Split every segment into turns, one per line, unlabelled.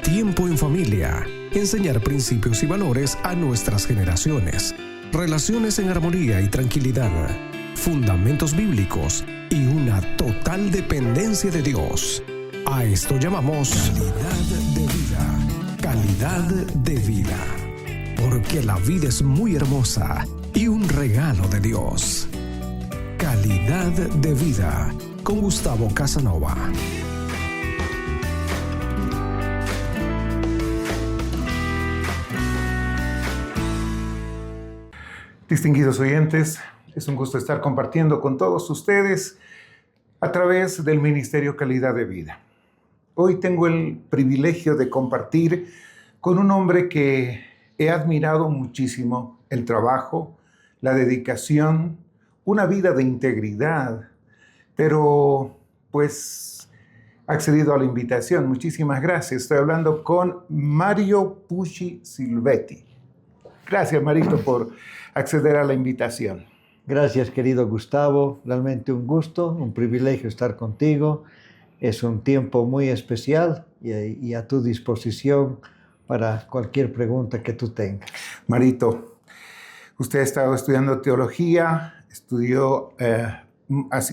tiempo en familia, enseñar principios y valores a nuestras generaciones, relaciones en armonía y tranquilidad, fundamentos bíblicos y una total dependencia de Dios. A esto llamamos calidad de vida. Calidad de vida. Porque la vida es muy hermosa y un regalo de Dios. Calidad de vida con Gustavo Casanova.
Distinguidos oyentes, es un gusto estar compartiendo con todos ustedes a través del Ministerio Calidad de Vida. Hoy tengo el privilegio de compartir con un hombre que he admirado muchísimo: el trabajo, la dedicación, una vida de integridad, pero pues ha accedido a la invitación. Muchísimas gracias. Estoy hablando con Mario Pucci Silvetti. Gracias, Marito, por acceder a la invitación.
Gracias, querido Gustavo. Realmente un gusto, un privilegio estar contigo. Es un tiempo muy especial y a tu disposición para cualquier pregunta que tú tengas.
Marito, usted ha estado estudiando teología,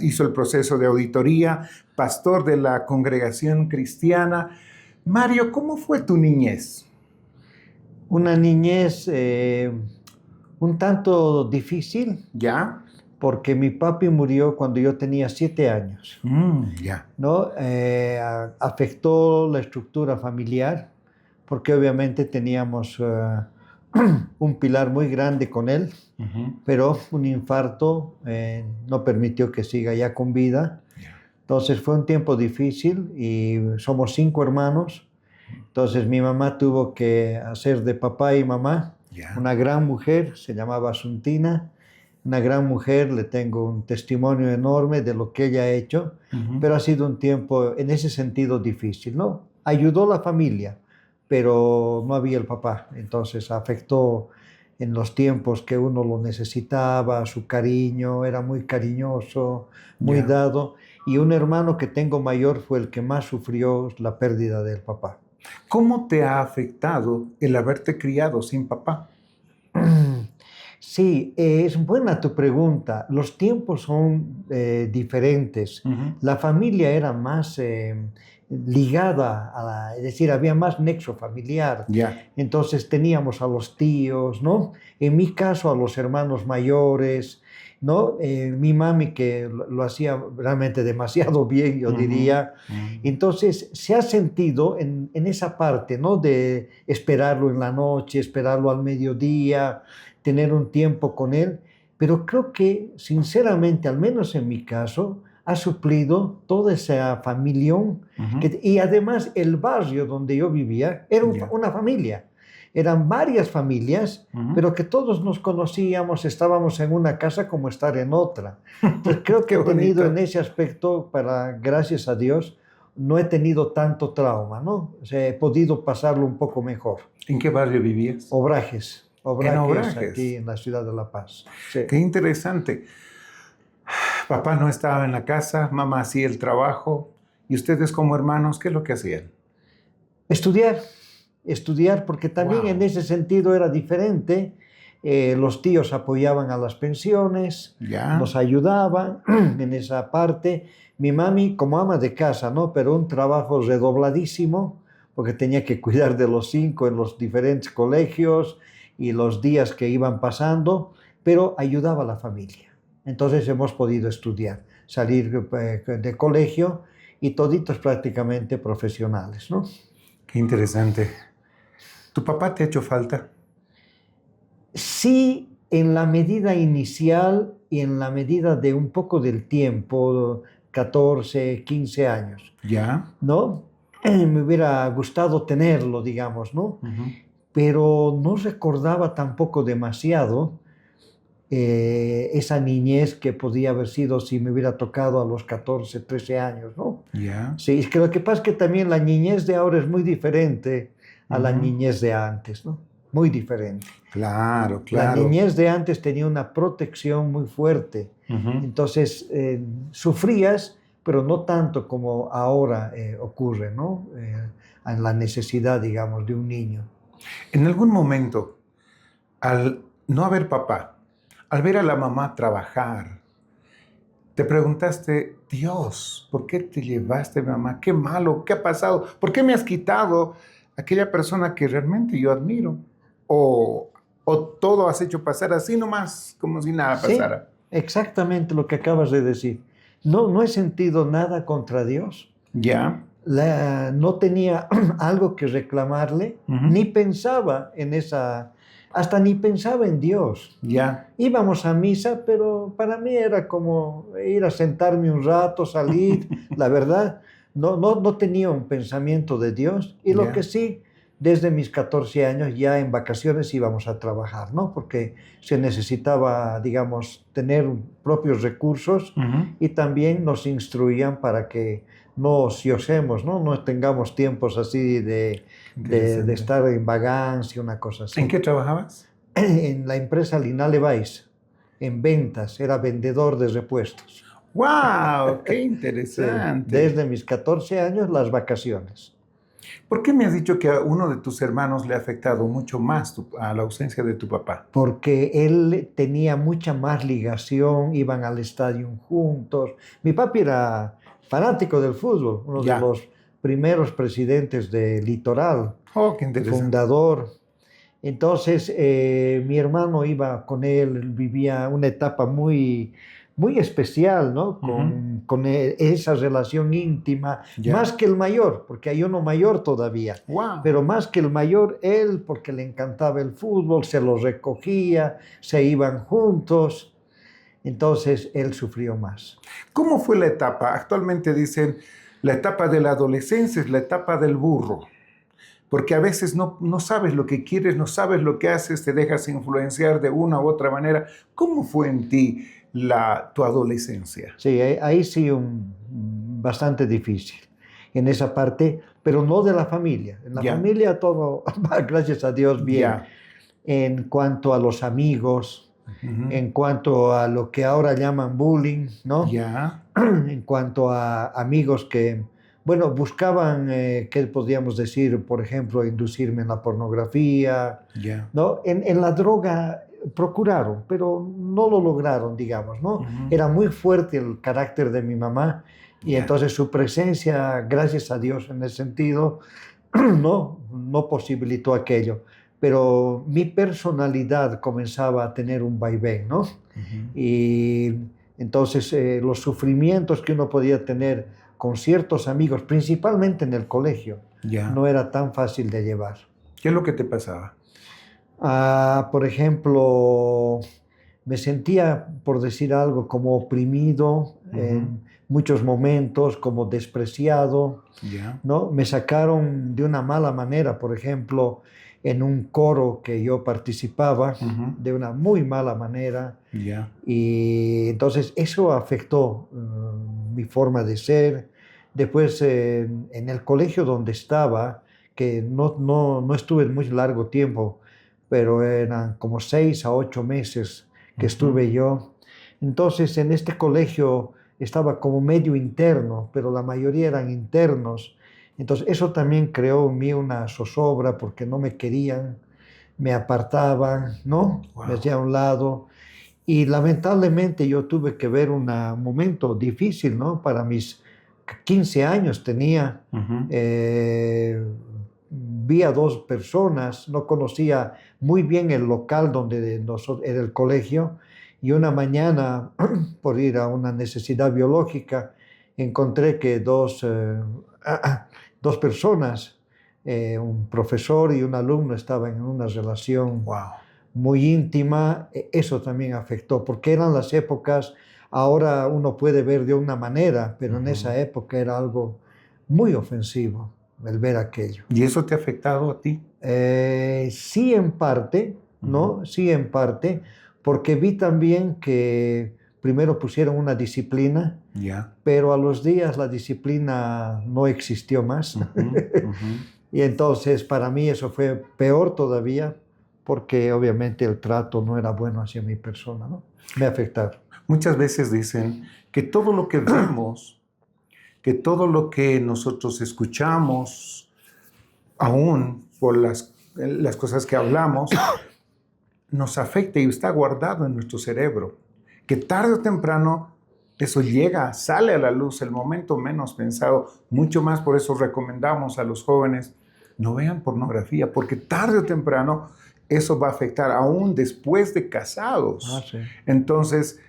hizo el proceso de auditoría, pastor de la congregación cristiana. Mario, ¿cómo fue tu niñez?
Una niñez un tanto difícil.
¿Ya?
Porque mi papi murió cuando yo tenía 7 años.
Ya.
¿No? Afectó la estructura familiar, porque obviamente teníamos un pilar muy grande con él, pero un infarto no permitió que siga ya con vida. Entonces fue un tiempo difícil y somos 5 hermanos. Entonces mi mamá tuvo que hacer de papá y mamá. Una gran mujer, se llamaba Asuntina. Una gran mujer, le tengo un testimonio enorme de lo que ella ha hecho, pero ha sido un tiempo en ese sentido difícil, ¿no? Ayudó a la familia, pero no había el papá, entonces afectó en los tiempos que uno lo necesitaba, su cariño, era muy cariñoso, muy dado, y un hermano que tengo mayor fue el que más sufrió la pérdida del papá.
¿Cómo te ha afectado el haberte criado sin papá?
Sí, es buena tu pregunta. Los tiempos son diferentes. La familia era más ligada, es decir, había más nexo familiar. Entonces teníamos a los tíos, ¿no? En mi caso, a los hermanos mayores, ¿no? Mi mami, que lo hacía realmente demasiado bien, yo diría. Entonces se ha sentido en esa parte, ¿no? De esperarlo en la noche, esperarlo al mediodía, tener un tiempo con él, pero creo que sinceramente, al menos en mi caso, ha suplido toda esa familión, y además el barrio donde yo vivía era una familia, eran varias familias, pero que todos nos conocíamos, estábamos en una casa como estar en otra. Entonces creo que he tenido en ese aspecto, gracias a Dios, no he tenido tanto trauma, ¿no? O sea, he podido pasarlo un poco mejor.
¿En qué barrio vivías?
Obrajes, aquí en la ciudad de La Paz. Sí.
Qué interesante. Papá no estaba en la casa, mamá hacía el trabajo. ¿Y ustedes como hermanos qué es lo que hacían?
Estudiar, porque también en ese sentido era diferente. Los tíos apoyaban a las pensiones, nos ayudaban en esa parte. Mi mami como ama de casa, ¿no? Pero un trabajo redobladísimo, porque tenía que cuidar de los 5 en los diferentes colegios y los días que iban pasando, pero ayudaba a la familia. Entonces hemos podido estudiar, salir de colegio y toditos prácticamente profesionales, ¿no?
Qué interesante. ¿Tu papá te ha hecho falta?
Sí, en la medida inicial y en la medida de un poco del tiempo, 14, 15 años. ¿No? Me hubiera gustado tenerlo, digamos, ¿no? Pero no recordaba tampoco demasiado esa niñez que podía haber sido si me hubiera tocado a los 14, 13 años, ¿no? Sí, es que lo que pasa es que también la niñez de ahora es muy diferente a la niñez de antes, ¿no? Muy diferente.
Claro.
La niñez de antes tenía una protección muy fuerte. Entonces, sufrías, pero no tanto como ahora ocurre, ¿no? en la necesidad, digamos, de un niño.
En algún momento, al no haber papá, al ver a la mamá trabajar, te preguntaste, Dios, ¿por qué te llevaste, mamá? ¿Qué malo? ¿Qué ha pasado? ¿Por qué me has quitado a aquella persona que realmente yo admiro? ¿O todo has hecho pasar así nomás, como si nada
Sí,
pasara?
exactamente lo que acabas de decir. No he sentido nada contra Dios.
¿Ya?
No tenía algo que reclamarle,
Ujú.
ni pensaba en hasta ni pensaba en Dios.
¿Ya?
Íbamos a misa, pero para mí era como ir a sentarme un rato, salir, la verdad, no tenía un pensamiento de Dios. Y lo
¿Ya?
que sí, desde mis 14 años ya en vacaciones íbamos a trabajar, ¿no? Porque se necesitaba, digamos, tener propios recursos
Ujú.
y también nos instruían para que no ociosemos, ¿no? No tengamos tiempos así de
Interesante.
estar en vagancia, una cosa así.
¿En qué trabajabas?
En la empresa Linale Weiss, en ventas, era vendedor de repuestos.
¡Wow! ¡Qué
Sí,
interesante!
desde mis 14 años, las vacaciones.
¿Por qué me has dicho que a uno de tus hermanos le ha afectado mucho más a la ausencia de tu papá?
Porque él tenía mucha más ligación, iban al estadio juntos. Mi papi era fanático del fútbol, uno de
Ya.
los primeros presidentes de Litoral,
Oh, qué interesante.
fundador. Entonces, mi hermano iba con él, vivía una etapa muy especial, ¿no?
Ujú.
Con esa relación íntima,
Ya.
más que el mayor, porque hay uno mayor todavía,
¡Wow!
pero más que el mayor, él, porque le encantaba el fútbol, se lo recogía, se iban juntos, entonces él sufrió más.
¿Cómo fue la etapa? Actualmente dicen, la etapa de la adolescencia es la etapa del burro, porque a veces no sabes lo que quieres, no sabes lo que haces, te dejas influenciar de una u otra manera. ¿Cómo fue en ti tu adolescencia?
Sí, ahí sí bastante difícil en esa parte, pero no de la familia. En la
Ya,
familia todo, gracias a Dios, bien.
ya.
En cuanto a los amigos,
Ujú.
en cuanto a lo que ahora llaman bullying, ¿no?
Ya,
En cuanto a amigos que, bueno, buscaban, ¿qué podríamos decir? Por ejemplo, inducirme en la pornografía,
ya.
¿no? En la droga procuraron, pero no lo lograron, digamos, ¿no?
Ujú.
Era muy fuerte el carácter de mi mamá y
Ya.
entonces su presencia, gracias a Dios en ese sentido, no posibilitó aquello. Pero mi personalidad comenzaba a tener un vaivén, ¿no?
Ujú.
Y entonces los sufrimientos que uno podía tener con ciertos amigos, principalmente en el colegio,
Ya.
no era tan fácil de llevar.
¿Qué es lo que te pasaba?
Por ejemplo, me sentía, por decir algo, como oprimido en muchos momentos, como despreciado,
Ya,
¿no? Me sacaron de una mala manera, por ejemplo, en un coro que yo participaba,
ujú,
de una muy mala manera,
ya,
y entonces eso afectó mi forma de ser. Después, en el colegio donde estaba, que no estuve muy largo tiempo, pero eran como 6 a 8 meses que
ujú,
estuve yo. Entonces, en este colegio estaba como medio interno, pero la mayoría eran internos. Entonces, eso también creó en mí una zozobra porque no me querían, me apartaban, ¿no? Me
wow,
hacía a un lado. Y lamentablemente yo tuve que ver un momento difícil, ¿no? Para mis 15 años tenía.
ujú,
Vi a dos personas, no conocía muy bien el local donde era el colegio, y una mañana, por ir a una necesidad biológica, encontré que dos personas, un profesor y un alumno, estaban en una relación
wow.
muy íntima. Eso también afectó, porque eran las épocas, ahora uno puede ver de una manera, pero en
Ujú.
esa época era algo muy ofensivo el ver aquello.
¿Y eso te ha afectado a ti?
Sí en parte,
Ujú.
¿no? Sí en parte, porque vi también que primero pusieron una disciplina,
Ya,
pero a los días la disciplina no existió más.
ujú, ujú.
Y entonces para mí eso fue peor todavía, porque obviamente el trato no era bueno hacia mi persona, ¿no? Me afectaron.
Muchas veces dicen que todo lo que vemos, que todo lo que nosotros escuchamos, aún por las cosas que hablamos, nos afecta y está guardado en nuestro cerebro, que tarde o temprano eso llega, sale a la luz, el momento menos pensado. Mucho más por eso recomendamos a los jóvenes, no vean pornografía, porque tarde o temprano eso va a afectar, aún después de casados.
Sí.
Entonces,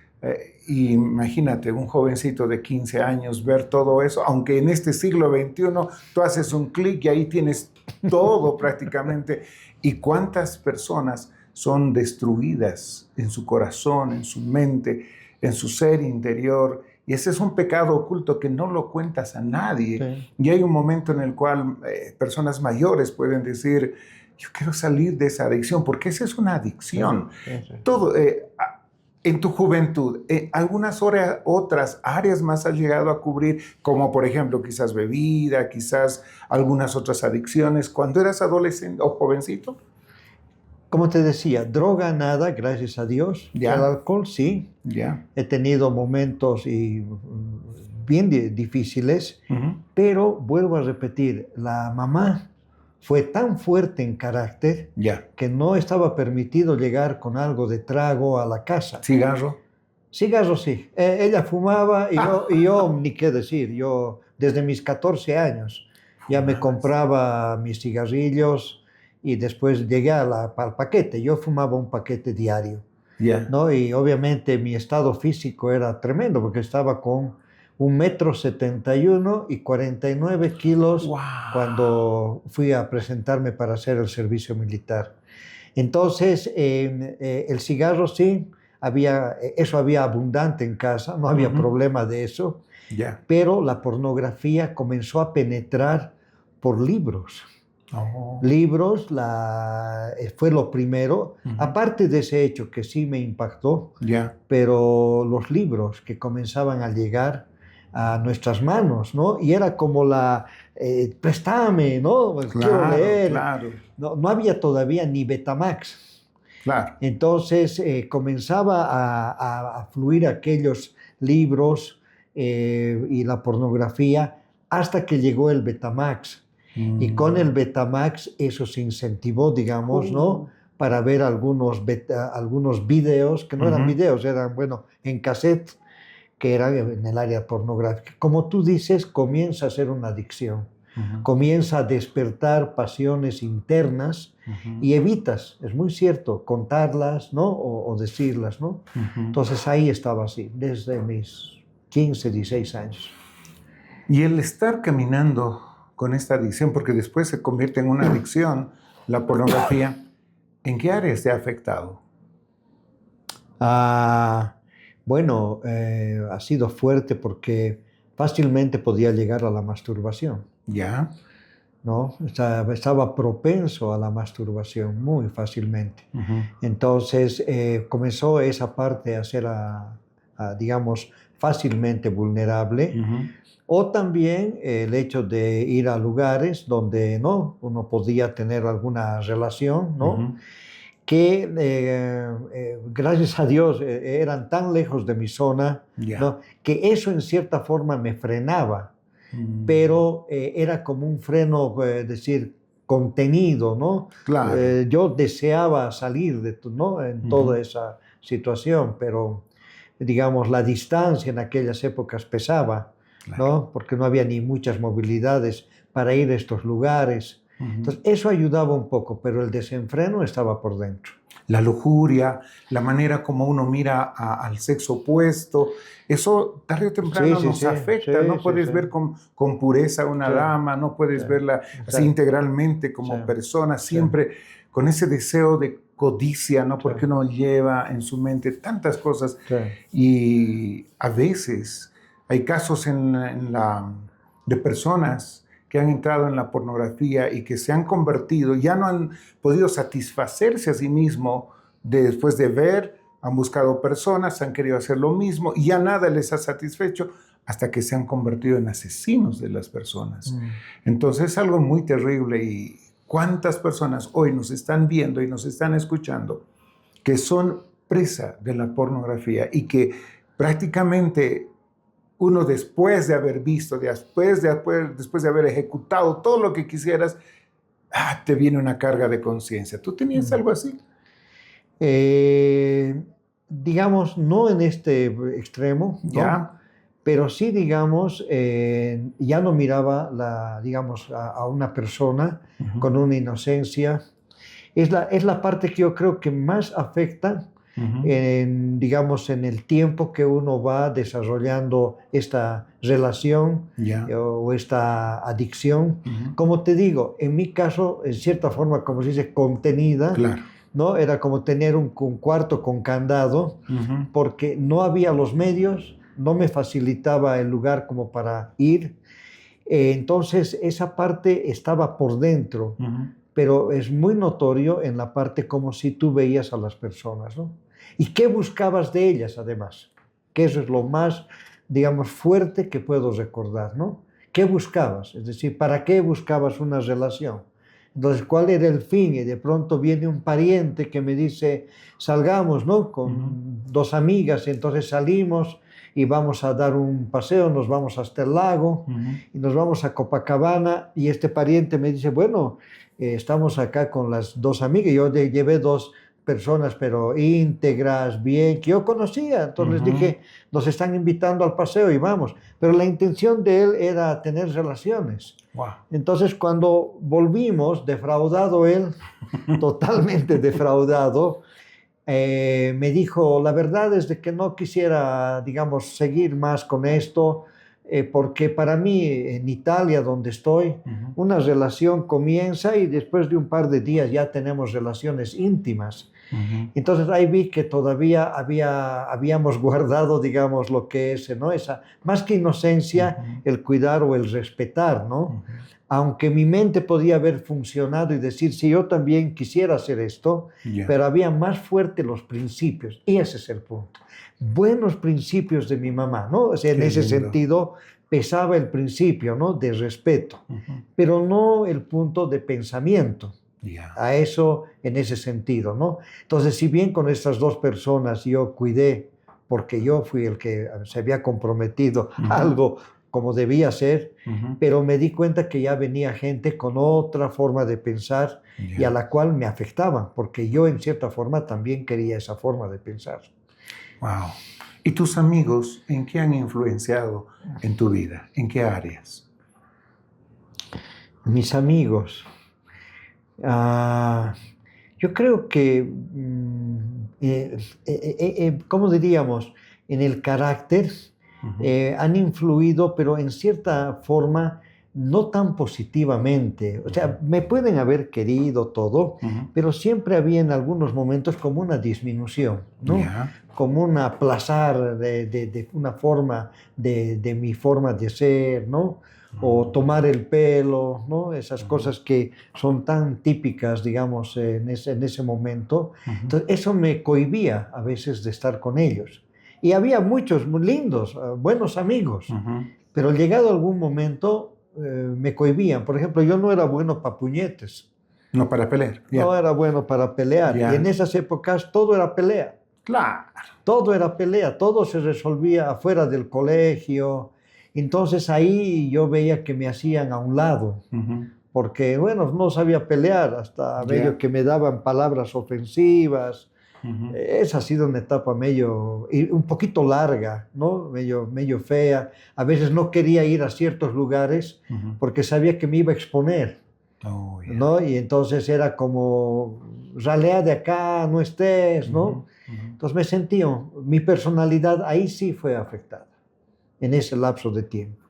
imagínate, un jovencito de 15 años ver todo eso, aunque en este siglo XXI tú haces un clic y ahí tienes todo prácticamente. ¿Y cuántas personas son destruidas en su corazón, en su mente, en su ser interior? Y ese es un pecado oculto que no lo cuentas a nadie.
Sí.
Y hay un momento en el cual personas mayores pueden decir, yo quiero salir de esa adicción, porque esa es una adicción.
Sí.
Todo, en tu juventud, algunas otras áreas más has llegado a cubrir, como por ejemplo quizás bebida, quizás algunas otras adicciones, cuando eras adolescente o jovencito.
Como te decía, droga nada, gracias a Dios.
Ya.
El alcohol sí.
Ya.
He tenido momentos bien difíciles, pero vuelvo a repetir, la mamá fue tan fuerte en carácter que no estaba permitido llegar con algo de trago a la casa.
¿Cigarro?
Cigarro sí. Ella fumaba y yo ni qué decir. Yo desde mis 14 años ya me compraba mis cigarrillos y después llegué al paquete. Yo fumaba un paquete diario. ¿No? Y obviamente mi estado físico era tremendo porque estaba con 1,71 m y 49 kilos.
Wow.
Cuando fui a presentarme para hacer el servicio militar. Entonces, el cigarro sí, eso había abundante en casa, no había problema de eso, pero la pornografía comenzó a penetrar por libros. Libros fue lo primero, aparte de ese hecho que sí me impactó, pero los libros que comenzaban a llegar a nuestras manos, ¿no? Y era como préstame, ¿no? Quiero leer.
Claro.
No había todavía ni Betamax.
Claro.
Entonces comenzaba a fluir aquellos libros y la pornografía hasta que llegó el Betamax. Y con el Betamax eso se incentivó, digamos, ¿no? Para ver algunos videos, que no eran videos, eran, bueno, en cassette, que eran en el área pornográfica. Como tú dices, comienza a ser una adicción. Comienza a despertar pasiones internas y evitas, es muy cierto, contarlas, ¿no? O decirlas, ¿no? Entonces ahí estaba así, desde mis 15, 16 años.
Y el estar caminando con esta adicción, porque después se convierte en una adicción, la pornografía, ¿en qué áreas te ha afectado?
Bueno, ha sido fuerte porque fácilmente podía llegar a la masturbación.
¿Ya?
¿No? Estaba propenso a la masturbación muy fácilmente. Entonces comenzó esa parte a ser, digamos, fácilmente vulnerable. O también el hecho de ir a lugares donde ¿no? uno podía tener alguna relación, ¿no? Que gracias a Dios eran tan lejos de mi zona, ¿no? Que eso en cierta forma me frenaba, pero era como un freno, decir, contenido, ¿no?
Claro.
Yo deseaba salir de ¿no? en toda esa situación, pero digamos la distancia en aquellas épocas pesaba, ¿no? Porque no había ni muchas movilidades para ir a estos lugares. Entonces, eso ayudaba un poco, pero el desenfreno estaba por dentro.
La lujuria, la manera como uno mira al sexo opuesto, eso tarde o temprano nos afecta. No puedes ver con pureza a una dama, no puedes verla así integralmente como persona, siempre con ese deseo de codicia, ¿no? Porque uno lleva en su mente tantas cosas. Y a veces hay casos de personas que han entrado en la pornografía y que se han convertido, ya no han podido satisfacerse a sí mismos después de ver, han buscado personas, han querido hacer lo mismo y ya nada les ha satisfecho hasta que se han convertido en asesinos de las personas. Entonces es algo muy terrible y cuántas personas hoy nos están viendo y nos están escuchando que son presa de la pornografía y que prácticamente uno después de haber visto, después de haber ejecutado todo lo que quisieras, te viene una carga de conciencia. ¿Tú tenías algo así?
Digamos, no en este extremo, ¿no?
Ya.
Pero sí, digamos, ya no miraba, digamos, a una persona con una inocencia. Es la parte que yo creo que más afecta, digamos, en el tiempo que uno va desarrollando esta relación o esta adicción. Como te digo, en mi caso, en cierta forma, como se dice, contenida.
Claro.
¿No? Era como tener un cuarto con candado, porque no había los medios, no me facilitaba el lugar como para ir. Entonces, esa parte estaba por dentro, pero es muy notorio en la parte como si tú veías a las personas, ¿no? ¿Y qué buscabas de ellas, además? Que eso es lo más, digamos, fuerte que puedo recordar, ¿no? ¿Qué buscabas? Es decir, ¿para qué buscabas una relación? Entonces, ¿cuál era el fin? Y de pronto viene un pariente que me dice, salgamos, ¿no? Con dos amigas, y entonces salimos y vamos a dar un paseo, nos vamos hasta el lago y nos vamos a Copacabana, y este pariente me dice, bueno, estamos acá con las dos amigas, yo llevé dos personas, pero íntegras, bien, que yo conocía. Entonces les dije, nos están invitando al paseo y vamos. Pero la intención de él era tener relaciones.
Wow.
Entonces cuando volvimos, defraudado él, totalmente defraudado, me dijo, la verdad es de que no quisiera, digamos, seguir más con esto, porque para mí en Italia, donde estoy, una relación comienza y después de un par de días ya tenemos relaciones íntimas. Entonces ahí vi que todavía habíamos guardado, digamos, lo que es, ¿no? Esa, más que inocencia, el cuidar o el respetar, ¿no? Aunque mi mente podía haber funcionado y decir, sí, yo también quisiera hacer esto, pero había más fuerte los principios, y ese es el punto. Buenos principios de mi mamá, ¿no? O sea, en ese sentido pesaba el principio, ¿no? De respeto, pero no el punto de pensamiento. A eso, en ese sentido, ¿no? Entonces, si bien con estas dos personas yo cuidé, porque yo fui el que se había comprometido a algo como debía ser, pero me di cuenta que ya venía gente con otra forma de pensar y a la cual me afectaba, porque yo en cierta forma también quería esa forma de pensar.
Wow. ¿Y tus amigos en qué han influenciado en tu vida? ¿En qué áreas?
Mis amigos. Yo creo que, ¿cómo diríamos? En el carácter han influido, pero en cierta forma no tan positivamente. O sea, me pueden haber querido todo, pero siempre había en algunos momentos como una disminución, ¿no? Como un aplazar de una forma, de mi forma de ser, ¿no? O tomar el pelo, ¿no? Esas cosas que son tan típicas, digamos, en ese momento. Entonces, eso me cohibía a veces de estar con ellos. Y había muchos muy lindos, buenos amigos, pero llegado algún momento me cohibían. Por ejemplo, yo no era bueno para puñetes.
No para pelear.
No era bueno para pelear. Y en esas épocas todo era pelea.
Claro.
Todo era pelea, todo se resolvía afuera del colegio. Entonces ahí yo veía que me hacían a un lado, porque, bueno, no sabía pelear, hasta medio que me daban palabras ofensivas. Esa ha sido una etapa un poquito larga, ¿no? Medio fea. A veces no quería ir a ciertos lugares porque sabía que me iba a exponer, ¿no? Y entonces era como, ralea de acá, no estés, ¿no? Entonces me sentía, mi personalidad ahí sí fue afectada, en ese lapso de tiempo.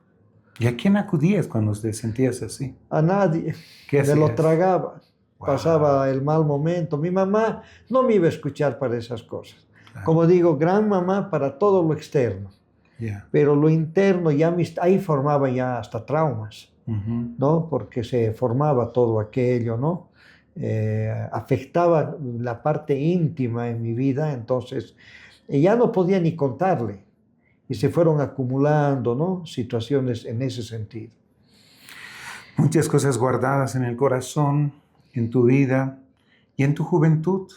¿Y a quién acudías cuando te sentías así?
A nadie.
¿Qué hacías?
Me lo tragaba. Pasaba el mal momento. Mi mamá no me iba a escuchar para esas cosas. Como digo, gran mamá para todo lo externo. Pero lo interno, ahí formaba ya hasta traumas, ¿no? Porque se formaba todo aquello, ¿no? Afectaba la parte íntima en mi vida, entonces ya no podía ni contarle. Y se fueron acumulando, ¿no? Situaciones en ese sentido.
Muchas cosas guardadas en el corazón, en tu vida y en tu juventud.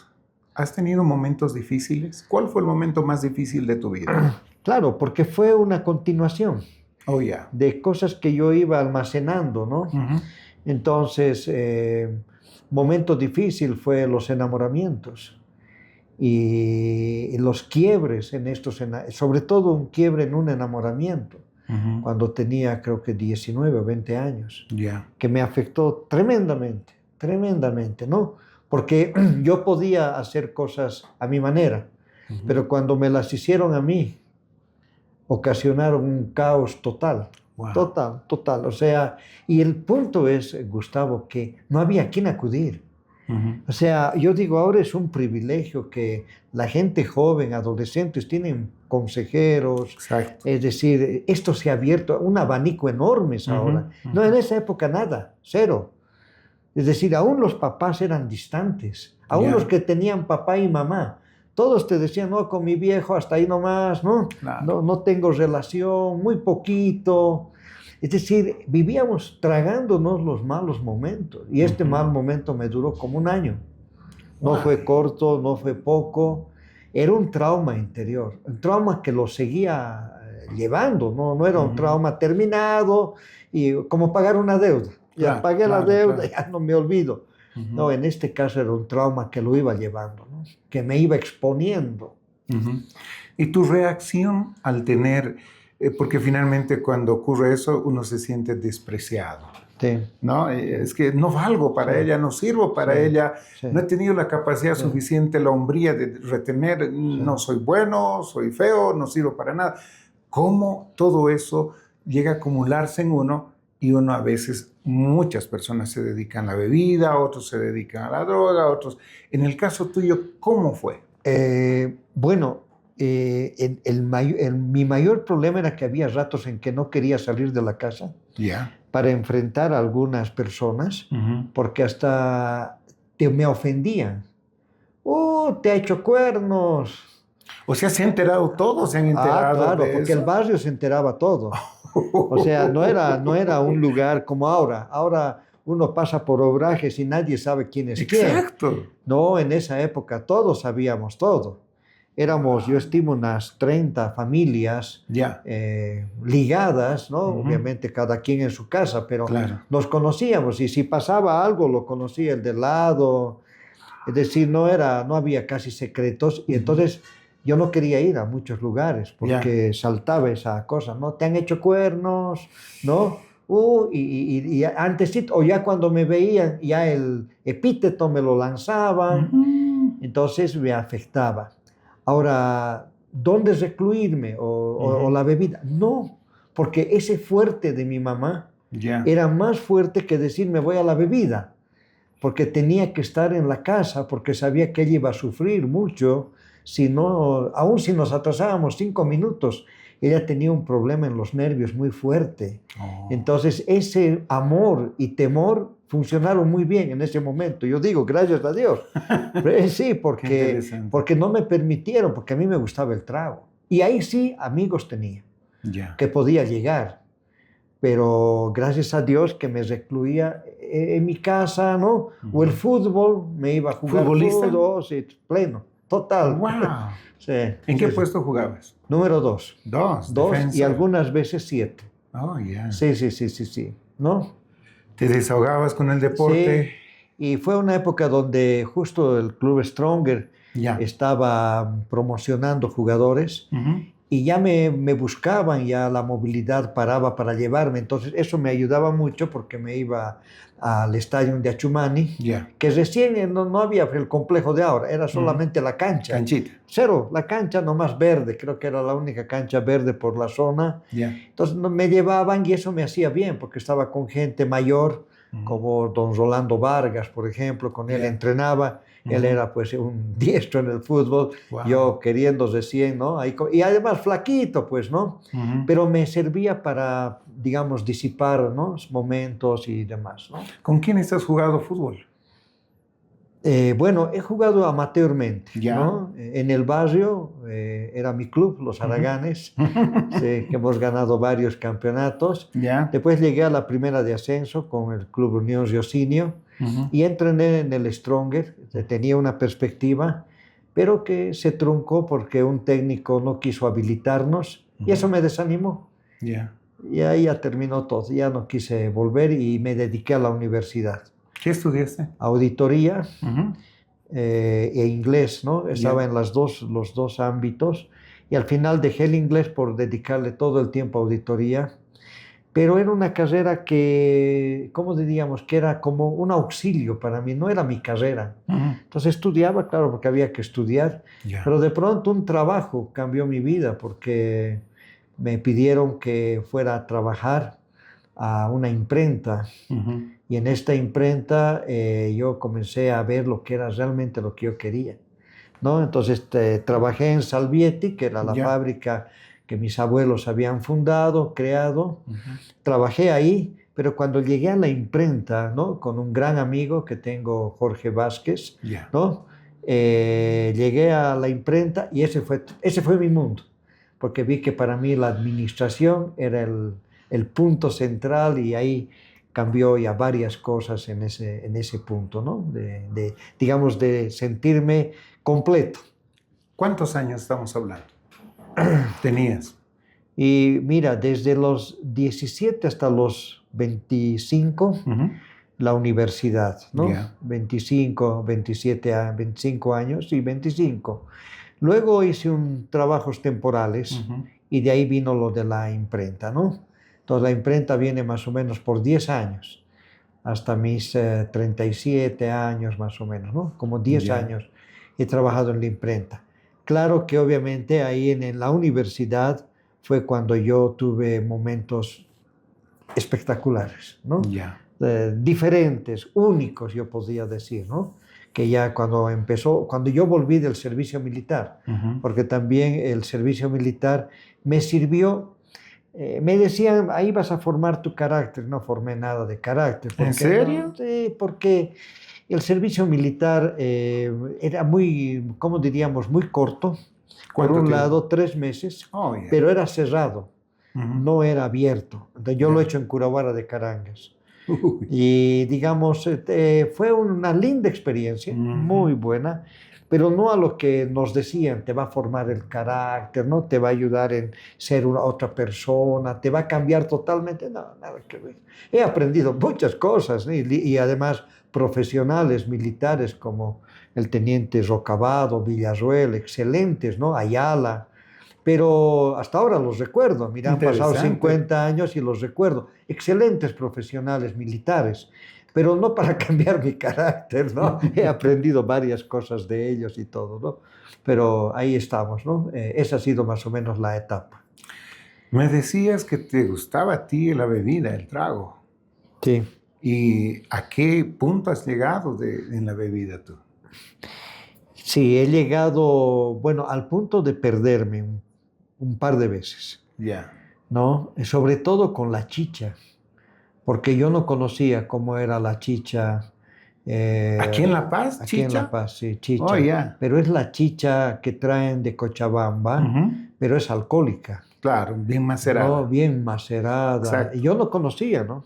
¿Has tenido momentos difíciles? ¿Cuál fue el momento más difícil de tu vida?
Claro, porque fue una continuación de cosas que yo iba almacenando, ¿no? Entonces, momento difícil fue los enamoramientos y los quiebres en estos, sobre todo un quiebre en un enamoramiento, cuando tenía creo que 19 o 20 años, que me afectó tremendamente, tremendamente, ¿no? Porque yo podía hacer cosas a mi manera, pero cuando me las hicieron a mí, ocasionaron un caos total.
Wow.
Total, total. O sea, y el punto es, Gustavo, que no había a quién acudir. O sea, yo digo, ahora es un privilegio que la gente joven, adolescentes, tienen consejeros.
Exacto.
Es decir, esto se ha abierto, un abanico enorme ahora. No, en esa época nada, cero. Es decir, aún los papás eran distantes, aún los que tenían papá y mamá. Todos te decían, no, con mi viejo hasta ahí nomás, ¿no? Claro. No tengo relación, muy poquito. Es decir, vivíamos tragándonos los malos momentos. Y este mal momento me duró como un año. No fue corto, no fue poco. Era un trauma interior, un trauma que lo seguía llevando. No era un trauma terminado y como pagar una deuda. Ya pagué la deuda, ya no me olvido. No, en este caso era un trauma que lo iba llevando, ¿no? Que me iba exponiendo.
¿Y tu reacción al tener, porque finalmente cuando ocurre eso uno se siente despreciado, ¿no? Es que no valgo para ella, no sirvo para ella, no he tenido la capacidad suficiente, la hombría de retener, no soy bueno, soy feo, no sirvo para nada. ¿Cómo todo eso llega a acumularse en uno? Y uno a veces, muchas personas se dedican a la bebida, otros se dedican a la droga, otros... En el caso tuyo, ¿cómo fue?
Mi mayor problema era que había ratos en que no quería salir de la casa para enfrentar a algunas personas, porque hasta me ofendían. Te ha hecho cuernos.
O sea, ¿se ha enterado todo? ¿Se han enterado
claro,
de
porque
eso?
el barrio se enteraba todo. O sea, no era un lugar como ahora. Ahora uno pasa por obrajes y nadie sabe quién es quién.
Exacto.
No, en esa época todos sabíamos todo. Éramos, yo estimo, unas 30 familias ligadas, ¿no? Obviamente cada quien en su casa, pero nos conocíamos y si pasaba algo lo conocía el de lado. Es decir, no había casi secretos y entonces... Yo no quería ir a muchos lugares porque saltaba esa cosa, ¿no? Te han hecho cuernos, ¿no? Y antes, o ya cuando me veían, ya el epíteto me lo lanzaban, entonces me afectaba. Ahora, ¿dónde recluirme? ¿O la bebida? No, porque ese fuerte de mi mamá era más fuerte que decir me voy a la bebida, porque tenía que estar en la casa, porque sabía que ella iba a sufrir mucho. Si no, aún si nos atrasábamos 5 minutos, ella tenía un problema en los nervios muy fuerte. Entonces, ese amor y temor funcionaron muy bien en ese momento. Yo digo, gracias a Dios. Sí, porque no me permitieron, porque a mí me gustaba el trago. Y ahí sí, amigos tenía, que podía llegar. Pero gracias a Dios que me recluía en mi casa, ¿no? O el fútbol, me iba a jugar fútbol, sí, pleno. Total.
¡Wow!
Sí.
¿En qué puesto jugabas?
Número 2.
2.
Y algunas veces 7.
Oh, ya.
Sí. ¿No?
¿Te desahogabas con el deporte?
Sí. Y fue una época donde justo el Club Stronger estaba promocionando jugadores y ya me buscaban, ya la movilidad paraba para llevarme. Entonces eso me ayudaba mucho porque me iba al estadio de Achumani, que recién no había el complejo de ahora, era solamente la cancha.
Canchita.
Cero, la cancha nomás verde, creo que era la única cancha verde por la zona. Entonces me llevaban y eso me hacía bien porque estaba con gente mayor, como don Rolando Vargas, por ejemplo, con él entrenaba. Él era pues un diestro en el fútbol, yo queriendo recién, ¿no? Y además flaquito, pues, ¿no? Pero me servía para, digamos, disipar, ¿no? Momentos y demás, ¿no?
¿Con quién has jugado fútbol?
Bueno, he jugado amateurmente, ¿no? En el barrio era mi club, Los Araganes, que hemos ganado varios campeonatos. Después llegué a la primera de ascenso con el Club Unión Riocinio y entrené en el Stronger. Tenía una perspectiva, pero que se truncó porque un técnico no quiso habilitarnos y eso me desanimó. Y ahí ya terminó todo, ya no quise volver y me dediqué a la universidad.
¿Qué estudiaste?
Auditoría
Ujú.
e inglés, ¿no? Estaba en los dos ámbitos y al final dejé el inglés por dedicarle todo el tiempo a auditoría, pero era una carrera que, ¿cómo diríamos? Que era como un auxilio para mí, no era mi carrera.
Ujú.
Entonces estudiaba, claro, porque había que estudiar,
Ya.
pero de pronto un trabajo cambió mi vida porque me pidieron que fuera a trabajar a una imprenta
Ujú.
y en esta imprenta yo comencé a ver lo que era realmente lo que yo quería, ¿no? Entonces trabajé en Salvietti, que era la
Ya.
fábrica que mis abuelos habían fundado, creado.
Ujú.
Trabajé ahí, pero cuando llegué a la imprenta, ¿no? Con un gran amigo que tengo, Jorge Vázquez,
Ya.
¿no? Llegué a la imprenta y ese fue mi mundo, porque vi que para mí la administración era el punto central y ahí cambió ya varias cosas en ese punto, ¿no? Digamos, de sentirme completo.
¿Cuántos años estamos hablando? Tenías.
Y mira, desde los 17 hasta los 25,
Ujú.
la universidad, ¿no?
Ya.
25, 27, 25 años y 25. Luego hice trabajos temporales
Ujú.
y de ahí vino lo de la imprenta, ¿no? Entonces la imprenta viene más o menos por 10 años, hasta mis 37 años más o menos, ¿no? Como 10
Ya.
años he trabajado en la imprenta. Claro que obviamente ahí en la universidad fue cuando yo tuve momentos espectaculares, ¿no?
Ya.
Diferentes, únicos, yo podría decir, ¿no? Que ya cuando yo volví del servicio militar,
Ujú.
porque también el servicio militar me sirvió, me decían, ahí vas a formar tu carácter, no formé nada de carácter.
¿En serio?
No, sí, porque el servicio militar era muy, ¿cómo diríamos?, muy corto. Por
¿Cuánto
un
tiempo?
lado, 3 meses,
Oh, ya.
pero era cerrado,
Ujú.
no era abierto. Entonces, yo
Ya.
lo he hecho en Curahuara de Carangas.
Uy.
Y digamos, fue una linda experiencia,
Ujú.
muy buena, pero no a lo que nos decían, te va a formar el carácter, ¿no? Te va a ayudar en ser otra persona, te va a cambiar totalmente, no, nada que ver. He aprendido muchas cosas, ¿no? Y además profesionales militares como el teniente Rocabado, Villarruel, excelentes, ¿no? Ayala. Pero hasta ahora los recuerdo, mira, han pasado
Interesante.
50 años y los recuerdo. Excelentes profesionales militares, pero no para cambiar mi carácter, ¿no? He aprendido varias cosas de ellos y todo, ¿no? Pero ahí estamos, ¿no? Esa ha sido más o menos la etapa.
Me decías que te gustaba a ti la bebida, el trago.
Sí.
¿Y a qué punto has llegado en la bebida tú?
Sí, he llegado, bueno, al punto de perderme un par de veces,
Ya.
¿no? Sobre todo con la chicha, porque yo no conocía cómo era la chicha.
¿Aquí en La Paz,
Aquí en
chicha?
La Paz, sí, chicha.
Oh, ya.
Pero es la chicha que traen de Cochabamba,
Ujú.
pero es alcohólica,
Claro, bien macerada.
¿no? Bien macerada.
Exacto.
Y yo no conocía, ¿no?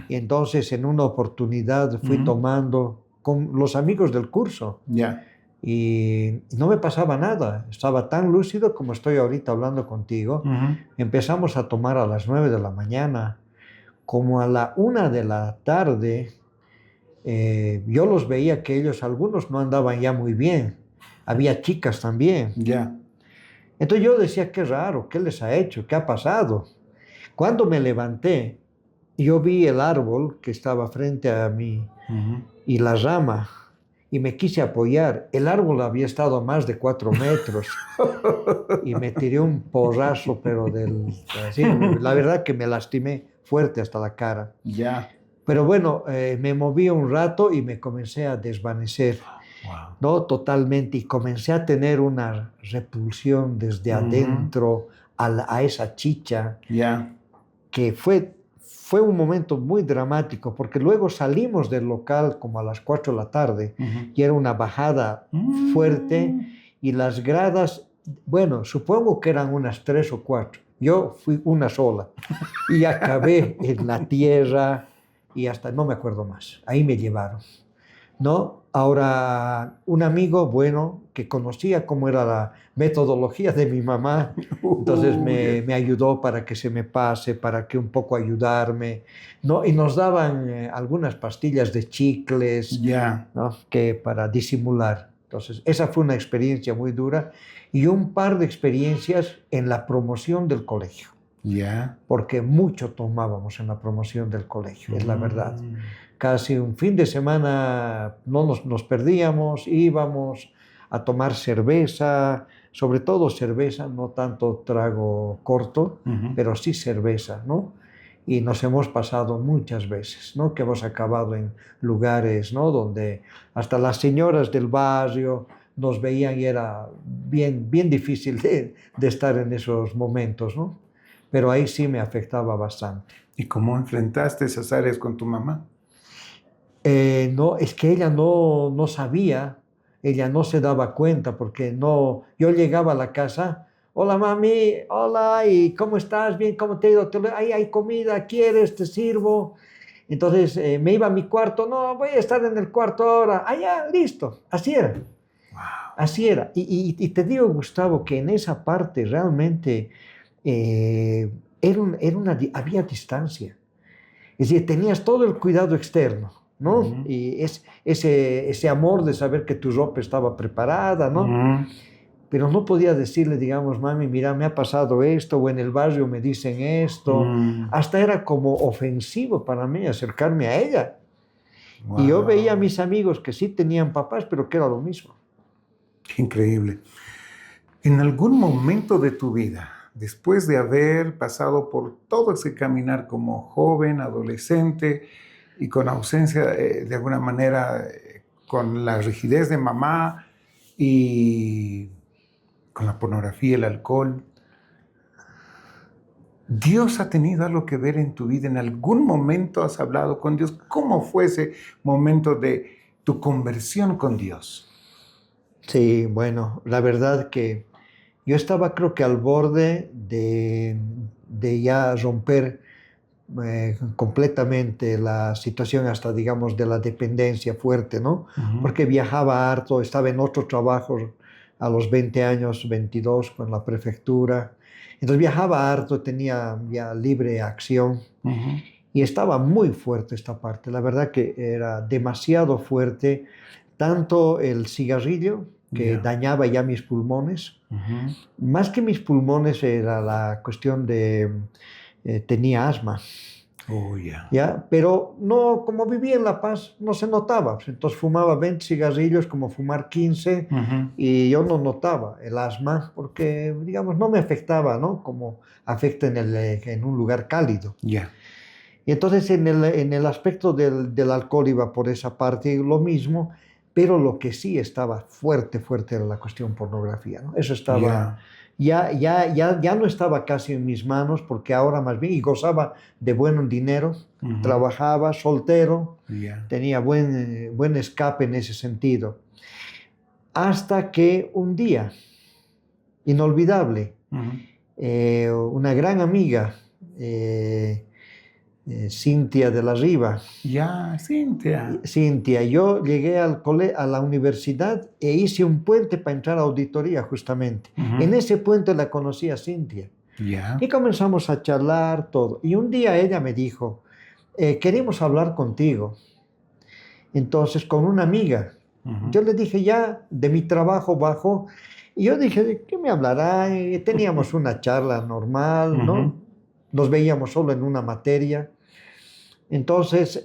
Y entonces en una oportunidad fui
Ujú.
tomando con los amigos del curso
Ya.
y no me pasaba nada. Estaba tan lúcido como estoy ahorita hablando contigo.
Ujú.
Empezamos a tomar a las 9 de la mañana. Como a la 1 de la tarde, yo los veía que ellos, algunos no andaban ya muy bien. Había chicas también.
Ya.
Entonces yo decía, qué raro, ¿qué les ha hecho? ¿Qué ha pasado? Cuando me levanté, yo vi el árbol que estaba frente a mí
Ujú.
y la rama y me quise apoyar. El árbol había estado a más de 4 metros y me tiré un porrazo, pero así, la verdad que me lastimé fuerte hasta la cara.
Ya.
Pero bueno, me moví un rato y me comencé a desvanecer,
Wow.
¿no? Totalmente, y comencé a tener una repulsión desde
Ujú.
adentro a esa chicha,
Ya.
que fue un momento muy dramático, porque luego salimos del local como a las 4 de la tarde,
Ujú.
y era una bajada fuerte, y las gradas, bueno, supongo que eran unas 3 o 4. Yo fui una sola, y acabé en la tierra, y hasta no me acuerdo más. Ahí me llevaron. ¿no? Ahora, un amigo, bueno, que conocía cómo era la metodología de mi mamá, entonces me ayudó para que se me pase, para que un poco ayudarme, ¿no? Y nos daban algunas pastillas de chicles,
Ya,
¿no? Que para disimular. Entonces, esa fue una experiencia muy dura y un par de experiencias en la promoción del colegio,
ya.
porque mucho tomábamos en la promoción del colegio, es la verdad. Casi un fin de semana no nos perdíamos, íbamos a tomar cerveza, sobre todo cerveza, no tanto trago corto,
Ujú.
pero sí cerveza, ¿no? Y nos hemos pasado muchas veces, ¿no? Que hemos acabado en lugares, ¿no? Donde hasta las señoras del barrio nos veían y era bien, bien difícil de estar en esos momentos, ¿no? Pero ahí sí me afectaba bastante.
¿Y cómo enfrentaste esas áreas con tu mamá?
No, es que ella no sabía, ella no se daba cuenta porque no, yo llegaba a la casa, hola mami, hola, ¿y cómo estás? Bien, ¿cómo te ha ido? Ahí hay comida, ¿quieres? Te sirvo. Entonces me iba a mi cuarto, no, voy a estar en el cuarto ahora, allá, listo, así era,
Wow.
así era. Y te digo, Gustavo, que en esa parte realmente había distancia. Es decir, tenías todo el cuidado externo, ¿no?
Ujú.
Y ese amor de saber que tu ropa estaba preparada, ¿no?
Ujú.
Pero no podía decirle, digamos, mami, mira, me ha pasado esto, o en el barrio me dicen esto.
Mm.
Hasta era como ofensivo para mí acercarme a ella. Y yo veía a
Wow.
mis amigos que sí tenían papás, pero que era lo mismo.
Qué increíble. En algún momento de tu vida, después de haber pasado por todo ese caminar como joven, adolescente y con ausencia, de alguna manera, con la rigidez de mamá y con la pornografía, el alcohol, ¿Dios ha tenido algo que ver en tu vida? ¿En algún momento has hablado con Dios? ¿Cómo fue ese momento de tu conversión con Dios?
Sí, bueno, la verdad que yo estaba creo que al borde de ya romper completamente la situación hasta, digamos, de la dependencia fuerte, ¿no?
Ujú.
Porque viajaba harto, estaba en otro trabajo a los 20 años, 22, con la prefectura. Entonces viajaba harto, tenía ya libre acción
Ujú.
y estaba muy fuerte esta parte. La verdad que era demasiado fuerte, tanto el cigarrillo, que
Ya.
dañaba ya mis pulmones,
Ujú.
más que mis pulmones era la cuestión de, tenía asma.
Oh, ya.
¿Ya? Pero no, como vivía en La Paz, no se notaba. Entonces fumaba 20 cigarrillos, como fumar 15,
Ujú.
y yo no notaba el asma porque, digamos, no me afectaba, ¿no? Como afecta en un lugar cálido.
Ya.
Y entonces en el aspecto del alcohol iba por esa parte lo mismo, pero lo que sí estaba fuerte, fuerte era la cuestión pornografía, ¿no? Eso estaba,
Ya.
ya no estaba casi en mis manos porque ahora más bien, y gozaba de buen dinero,
Ujú.
trabajaba soltero,
Ya.
tenía buen escape en ese sentido. Hasta que un día, inolvidable,
Ujú.
una gran amiga, Cintia de la Riva.
Ya, Cintia.
Cintia, yo llegué a la universidad e hice un puente para entrar a auditoría justamente. En
Ujú.
ese puente la conocí a Cintia
Ya.
y comenzamos a charlar todo. Y un día ella me dijo, queremos hablar contigo. Entonces, con una amiga,
Ujú.
yo le dije ya de mi trabajo bajo y yo dije, ¿de qué me hablará? Teníamos una charla normal,
Ujú.
¿no? Nos veíamos solo en una materia. Entonces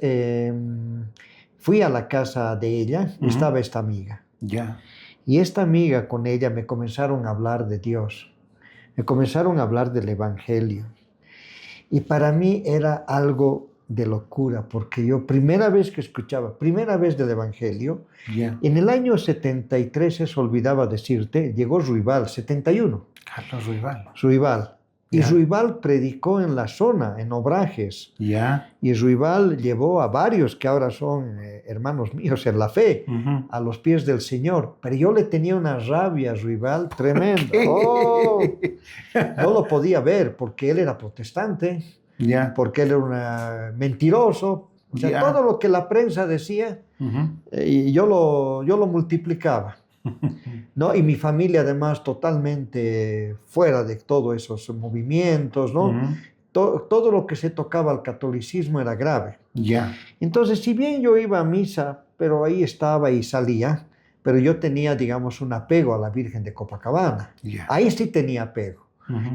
fui a la casa de ella y
Ujú.
estaba esta amiga.
Ya.
Y esta amiga con ella me comenzaron a hablar de Dios, me comenzaron a hablar del Evangelio. Y para mí era algo de locura, porque yo primera vez que escuchaba, primera vez del Evangelio,
Ya.
en el año 73, se olvidaba decirte, llegó Ruibal, 71,
Carlos Ruibal.
Ruibal. Y
Ya.
Ruibal predicó en la zona, en Obrajes.
Ya.
Y Ruibal llevó a varios que ahora son hermanos míos en la fe,
Ujú.
a los pies del Señor. Pero yo le tenía una rabia a Ruibal tremenda. Oh, no lo podía ver porque él era protestante,
Ya.
porque él era un mentiroso. O sea,
Ya.
todo lo que la prensa decía, y yo lo multiplicaba, ¿no? Y mi familia además totalmente fuera de todos esos movimientos, ¿no? Todo lo que se tocaba al catolicismo era grave.
Ya.
Entonces, si bien yo iba a misa, pero ahí estaba y salía, pero yo tenía, digamos, un apego a la Virgen de Copacabana.
Ya.
Ahí sí tenía apego.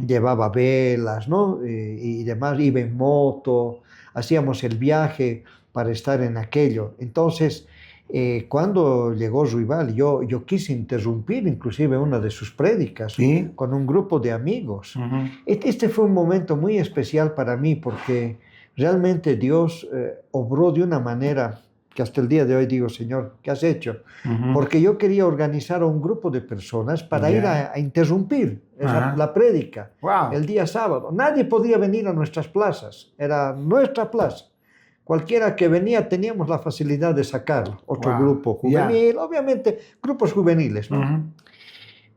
Llevaba velas, ¿no? Y demás, iba en moto, hacíamos el viaje para estar en aquello. Entonces, cuando llegó Ruibal, yo quise interrumpir inclusive una de sus prédicas,
¿Sí?
con un grupo de amigos. Este fue un momento muy especial para mí porque realmente Dios obró de una manera que hasta el día de hoy digo, Señor, ¿qué has hecho? Porque yo quería organizar a un grupo de personas para ir a interrumpir la prédica
Wow.
el día sábado. Nadie podía venir a nuestras plazas, era nuestra plaza. Cualquiera que venía teníamos la facilidad de sacarlo. Otro grupo juvenil, obviamente grupos juveniles, ¿no?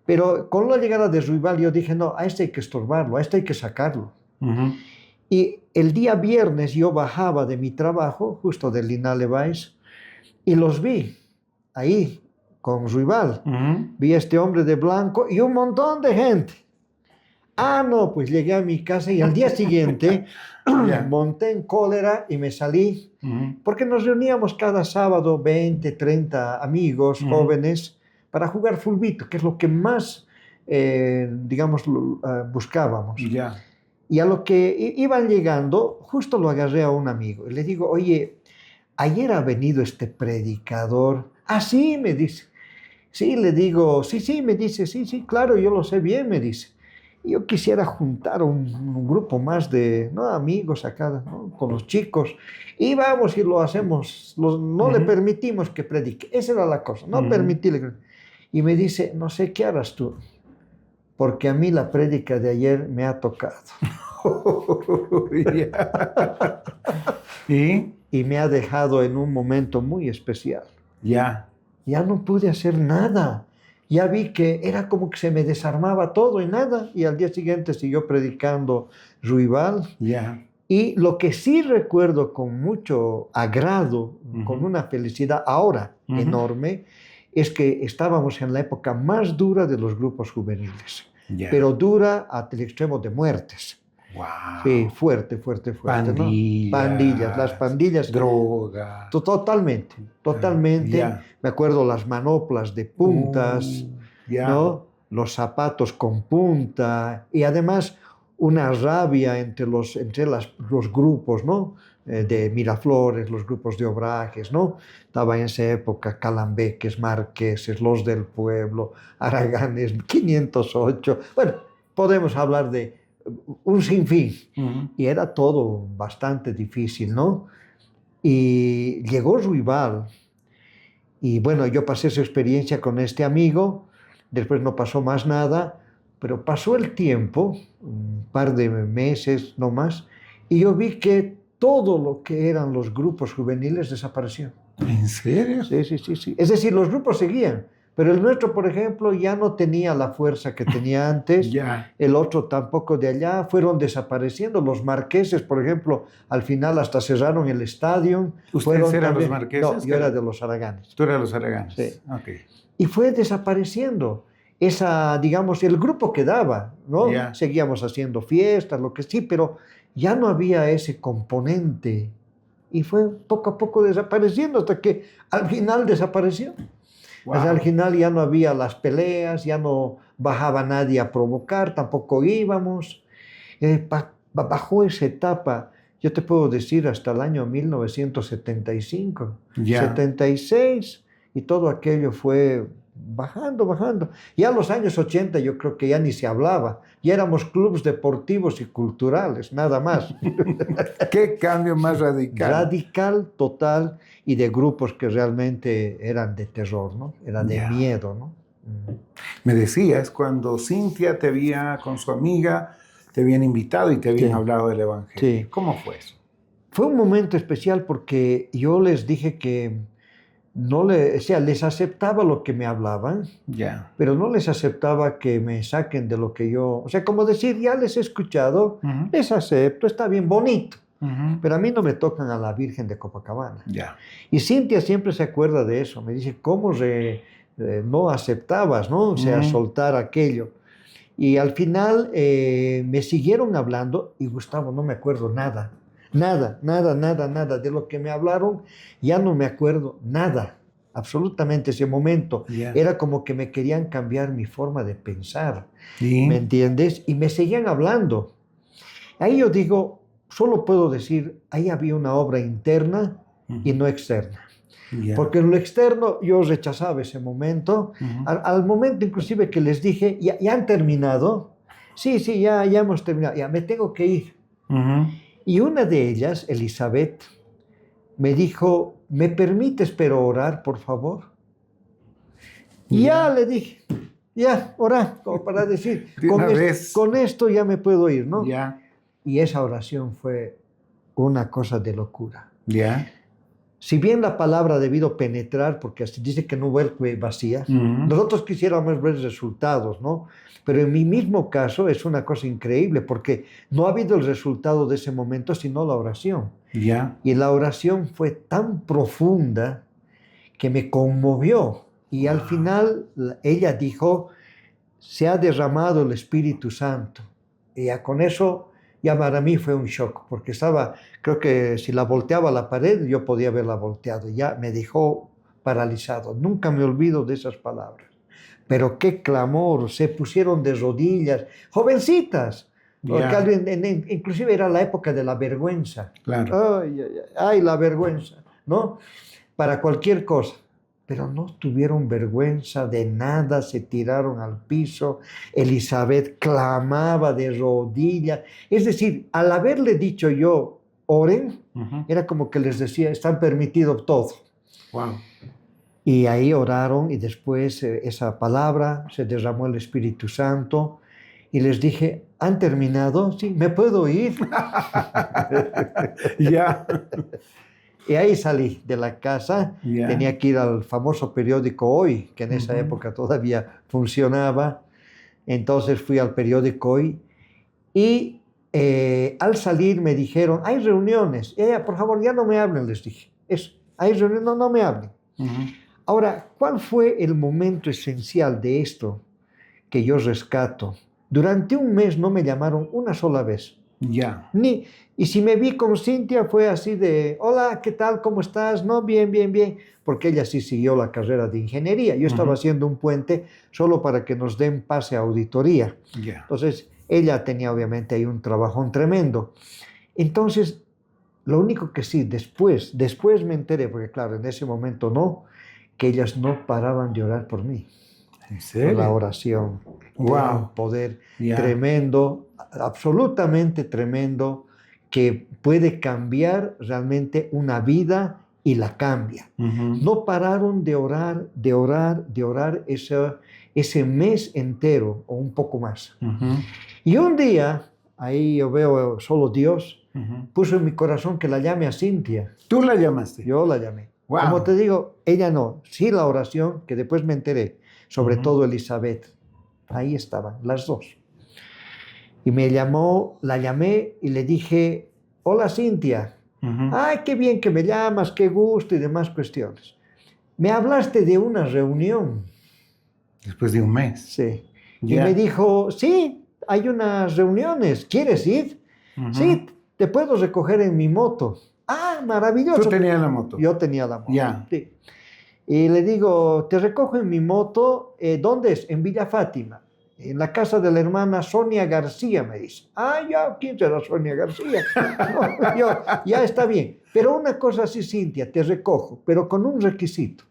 Pero con la llegada de Ruibal yo dije, no, a este hay que estorbarlo, a este hay que sacarlo. Y el día viernes yo bajaba de mi trabajo, justo del Linale Valls, y los vi ahí con Ruibal. Vi a este hombre de blanco y un montón de gente. Ah, no, pues llegué a mi casa y al día siguiente monté en cólera y me salí, porque nos reuníamos cada sábado 20, 30 amigos jóvenes para jugar fulbito, que es lo que más, digamos, buscábamos. Y a lo que iban llegando, justo lo agarré a un amigo y le digo, oye, ayer ha venido este predicador. Ah, sí, me dice. Sí, le digo, sí, me dice, sí, claro, yo lo sé bien, me dice. Yo quisiera juntar un grupo más de amigos acá, ¿no? Con los chicos, y vamos y lo hacemos, no le permitimos que predique, esa era la cosa, no permitirle. Y me dice, no sé qué harás tú, porque a mí la prédica de ayer me ha tocado. Y me ha dejado en un momento muy especial. Ya no pude hacer nada. Ya vi que era como que se me desarmaba todo y nada. Y al día siguiente siguió predicando Ruibal. Y lo que sí recuerdo con mucho agrado, con una felicidad ahora enorme, es que estábamos en la época más dura de los grupos juveniles. Pero dura hasta el extremo de muertes.
Wow.
Sí, fuerte.
Pandillas.
¿No? Pandillas, las pandillas.
Droga.
Totalmente. Me acuerdo las manoplas de puntas, ¿no? Los zapatos con punta y además una rabia entre los grupos, ¿no? De Miraflores, los grupos de Obrajes, ¿no? Estaba en esa época Calambeques, Marqueses, Los del Pueblo, Araganes, 508. Bueno, podemos hablar de un sinfín. Y era todo bastante difícil, ¿no? Y llegó Ruibal. Y bueno, yo pasé esa experiencia con este amigo. Después no pasó más nada. Pero pasó el tiempo, un par de meses no más, y yo vi que todo lo que eran los grupos juveniles desapareció.
¿En serio?
Sí. Es decir, los grupos seguían, pero el nuestro, por ejemplo, ya no tenía la fuerza que tenía antes. El otro tampoco de allá. Fueron desapareciendo. Los marqueses, por ejemplo, al final hasta cerraron el estadio.
¿Ustedes eran los marqueses?
No, yo era de los Araganes.
¿Tú eras los Araganes?
Sí.
Okay.
Y fue desapareciendo. Digamos, el grupo quedaba, ¿no? Seguíamos haciendo fiestas, lo que sí, pero ya no había ese componente. Y fue poco a poco desapareciendo hasta que al final desapareció.
Wow.
Al final ya no había las peleas, ya no bajaba nadie a provocar, tampoco íbamos. Bajo esa etapa, yo te puedo decir, hasta el año 1975, 76, y todo aquello fue bajando. Ya en los años 80 yo creo que ya ni se hablaba. Ya éramos clubes deportivos y culturales, nada más.
¿Qué cambio más radical?
Radical, total, y de grupos que realmente eran de terror, ¿no? Eran de miedo, ¿no?
Me decías, cuando Cintia te había, con su amiga, te habían invitado y te habían hablado del Evangelio.
Sí.
¿Cómo fue eso?
Fue un momento especial porque yo les dije que les aceptaba lo que me hablaban, pero no les aceptaba que me saquen de lo que yo... O sea, como decir, ya les he escuchado, les acepto, está bien, bonito, pero a mí no me tocan a la Virgen de Copacabana.
Ya.
Y Cintia siempre se acuerda de eso. Me dice, ¿cómo no aceptabas, ¿no? O sea, soltar aquello. Y al final me siguieron hablando y Gustavo, no me acuerdo nada. Nada de lo que me hablaron, ya no me acuerdo nada. Absolutamente ese momento.
Yeah.
Era como que me querían cambiar mi forma de pensar.
Sí.
¿Me entiendes? Y me seguían hablando. Ahí yo digo, solo puedo decir, ahí había una obra interna y no externa.
Yeah.
Porque en lo externo yo rechazaba ese momento. Al momento inclusive que les dije, ya han terminado. Sí, ya hemos terminado. Ya me tengo que ir. Y una de ellas, Elizabeth, me dijo, ¿me permites pero orar, por favor? Y ya le dije, ya, orar, como para decir, con esto ya me puedo ir, ¿no?
Ya.
Y esa oración fue una cosa de locura.
Ya.
Si bien la palabra ha debido penetrar, porque así dice que no vuelve vacía, nosotros quisiéramos ver resultados, ¿no? Pero en mi mismo caso es una cosa increíble, porque no ha habido el resultado de ese momento, sino la oración.
Ya.
Y la oración fue tan profunda que me conmovió. Y al final ella dijo, se ha derramado el Espíritu Santo. Y ya con eso, ya para mí fue un shock, porque creo que si la volteaba a la pared, yo podía haberla volteado. Ya me dejó paralizado. Nunca me olvido de esas palabras. Pero qué clamor, se pusieron de rodillas, jovencitas. Porque inclusive era la época de la vergüenza.
Claro.
Ay, la vergüenza, ¿no? Para cualquier cosa. Pero no tuvieron vergüenza de nada, se tiraron al piso. Elizabeth clamaba de rodillas. Es decir, al haberle dicho yo, oren, era como que les decía, están permitido todo.
Wow.
Y ahí oraron y después esa palabra, se derramó el Espíritu Santo. Y les dije, ¿han terminado? Sí, ¿me puedo ir?
Ya.
Y ahí salí de la casa, tenía que ir al famoso periódico Hoy, que en esa época todavía funcionaba. Entonces fui al periódico Hoy y al salir me dijeron, hay reuniones. Por favor, ya no me hablen, les dije. Hay reuniones, no me hablen. Ahora, ¿cuál fue el momento esencial de esto que yo rescato? Durante un mes no me llamaron una sola vez.
Ya.
Y si me vi con Cintia fue así de, hola, ¿qué tal? ¿Cómo estás? No, bien. Porque ella sí siguió la carrera de ingeniería. Yo estaba haciendo un puente solo para que nos den pase a auditoría.
Yeah.
Entonces, ella tenía obviamente ahí un trabajón tremendo. Entonces, lo único que sí, después me enteré, porque claro, en ese momento no, que ellas no paraban de orar por mí.
¿En serio?
La oración.
Wow.
Un poder tremendo, absolutamente tremendo, que puede cambiar realmente una vida y la cambia. No pararon de orar ese mes entero o un poco más. Y un día, ahí yo veo solo Dios, puso en mi corazón que la llame a Cintia.
¿Tú la llamaste?
Yo la llamé.
Wow.
Como te digo, ella no, sí la oración, que después me enteré, sobre todo Elizabeth. Ahí estaban las dos. Y la llamé y le dije, hola Cintia, ay, qué bien que me llamas, qué gusto y demás cuestiones. Me hablaste de una reunión.
Después de un mes.
Sí. Y me dijo, sí, hay unas reuniones, ¿quieres ir? Sí, te puedo recoger en mi moto. Ah, maravilloso.
¿Tú tenías la moto?
Yo tenía la moto.
Ya.
Sí. Y le digo, te recojo en mi moto, ¿dónde es? En Villa Fátima, en la casa de la hermana Sonia García, me dice. Ah, ya, ¿quién será Sonia García? No, ya está bien. Pero una cosa así, Cintia, te recojo, pero con un requisito.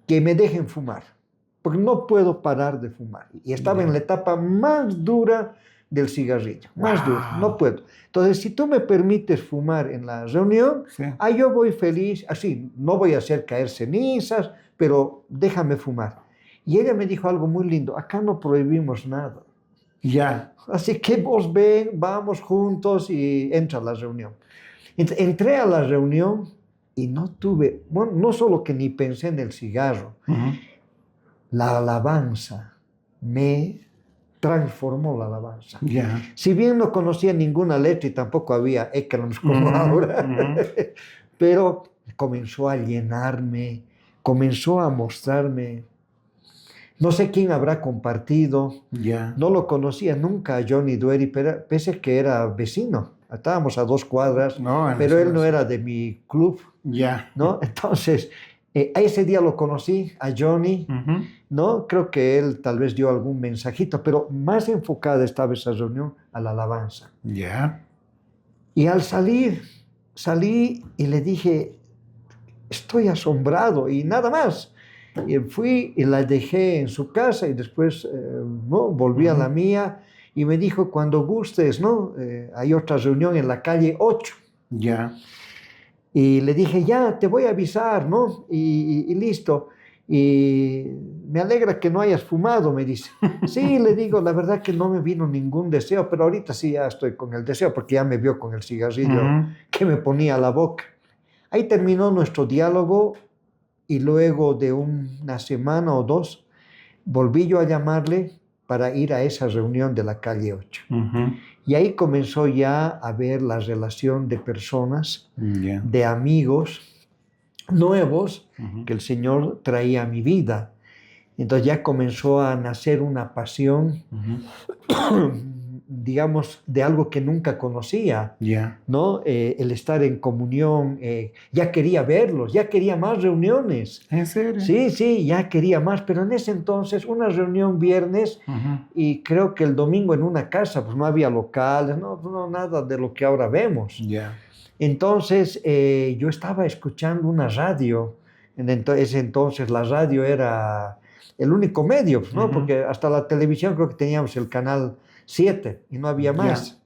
Que me dejen fumar, porque no puedo parar de fumar. Y estaba en la etapa más dura del cigarrillo, más dura, no puedo. Entonces, si tú me permites fumar en la reunión, yo voy feliz, así, no voy a hacer caer cenizas, pero déjame fumar. Y ella me dijo algo muy lindo, acá no prohibimos nada.
Ya.
Así que vos ven, vamos juntos y entra a la reunión. Entré a la reunión y no tuve, bueno, no solo que ni pensé en el cigarro, la alabanza me transformó la alabanza.
Ya.
Si bien no conocía ninguna letra y tampoco había écranos como ahora, pero comenzó a llenarme, comenzó a mostrarme. No sé quién habrá compartido, no lo conocía nunca a Johnny Dueri, pero pese que era vecino, estábamos a 2 cuadras, pero él no era de mi club, ¿no? Entonces, a ese día lo conocí, a Johnny, ¿no? Creo que él tal vez dio algún mensajito, pero más enfocada estaba esa reunión a la alabanza. Y al salí y le dije, estoy asombrado y nada más. Y fui y la dejé en su casa y después ¿no? volví a la mía y me dijo, cuando gustes, ¿no? Hay otra reunión en la calle 8. Y le dije, ya, te voy a avisar, ¿no? Y listo. Y me alegra que no hayas fumado, me dice. Sí, le digo, la verdad que no me vino ningún deseo, pero ahorita sí ya estoy con el deseo porque ya me vio con el cigarrillo que me ponía a la boca. Ahí terminó nuestro diálogo. Y luego de una semana o 2, volví yo a llamarle para ir a esa reunión de la calle 8. Y ahí comenzó ya a ver la relación de personas, de amigos nuevos que el Señor traía a mi vida. Entonces ya comenzó a nacer una pasión, digamos, de algo que nunca conocía, ¿no? El estar en comunión, ya quería verlos, ya quería más reuniones.
¿En serio?
Sí, ya quería más, pero en ese entonces una reunión viernes y creo que el domingo en una casa, pues no había locales, no nada de lo que ahora vemos. Entonces yo estaba escuchando una radio, en ese entonces la radio era el único medio, ¿no? Porque hasta la televisión creo que teníamos el canal 7 y no había más.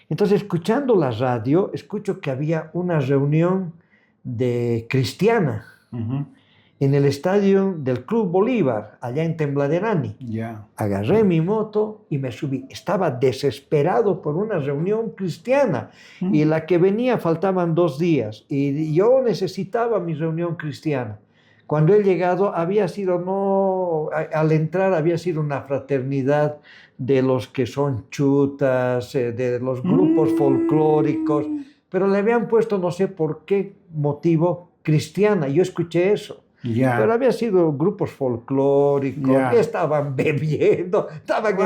Entonces, escuchando la radio, escucho que había una reunión de cristiana en el estadio del Club Bolívar, allá en Tembladerani. Agarré mi moto y me subí. Estaba desesperado por una reunión cristiana y la que venía faltaban 2 días y yo necesitaba mi reunión cristiana. Cuando he llegado, al entrar había sido una fraternidad de los que son chutas, de los grupos folclóricos, pero le habían puesto, no sé por qué motivo, cristiana. Yo escuché eso. Pero había sido grupos folclóricos, que estaban bebiendo, estaban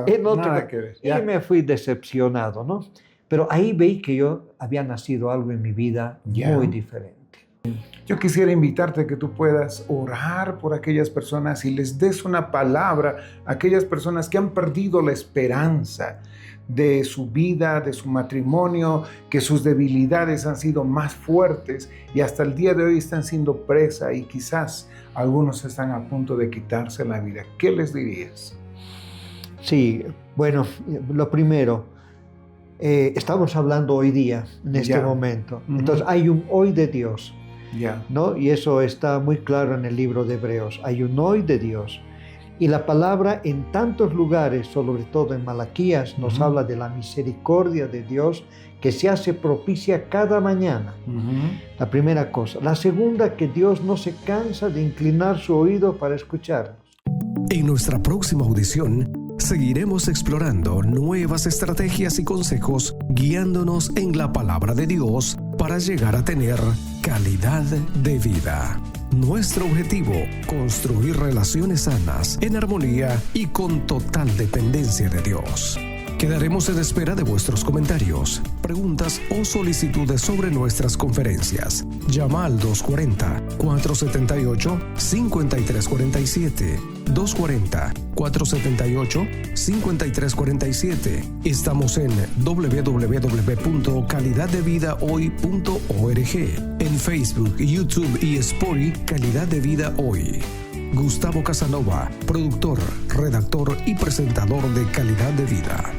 en otro. Y me fui decepcionado, ¿no? Pero ahí veí que yo había nacido algo en mi vida muy diferente.
Yo quisiera invitarte a que tú puedas orar por aquellas personas y les des una palabra a aquellas personas que han perdido la esperanza de su vida, de su matrimonio, que sus debilidades han sido más fuertes y hasta el día de hoy están siendo presa y quizás algunos están a punto de quitarse la vida. ¿Qué les dirías?
Sí, bueno, lo primero, estamos hablando hoy día, en este momento. Entonces hay un hoy de Dios. ¿No? Y eso está muy claro en el libro de Hebreos. Hay un hoy de Dios. Y la palabra en tantos lugares, sobre todo en Malaquías, nos habla de la misericordia de Dios que se hace propicia cada mañana. La primera cosa. La segunda, que Dios no se cansa de inclinar su oído para escucharnos.
En nuestra próxima audición, seguiremos explorando nuevas estrategias y consejos, guiándonos en la palabra de Dios para llegar a tener calidad de vida. Nuestro objetivo, construir relaciones sanas, en armonía y con total dependencia de Dios. Quedaremos en espera de vuestros comentarios, preguntas o solicitudes sobre nuestras conferencias. Llama al 240-478-5347. 240-478-5347. Estamos en www.calidaddevidahoy.org. En Facebook, YouTube y Spotify, Calidad de Vida Hoy. Gustavo Casanova, productor, redactor y presentador de Calidad de Vida.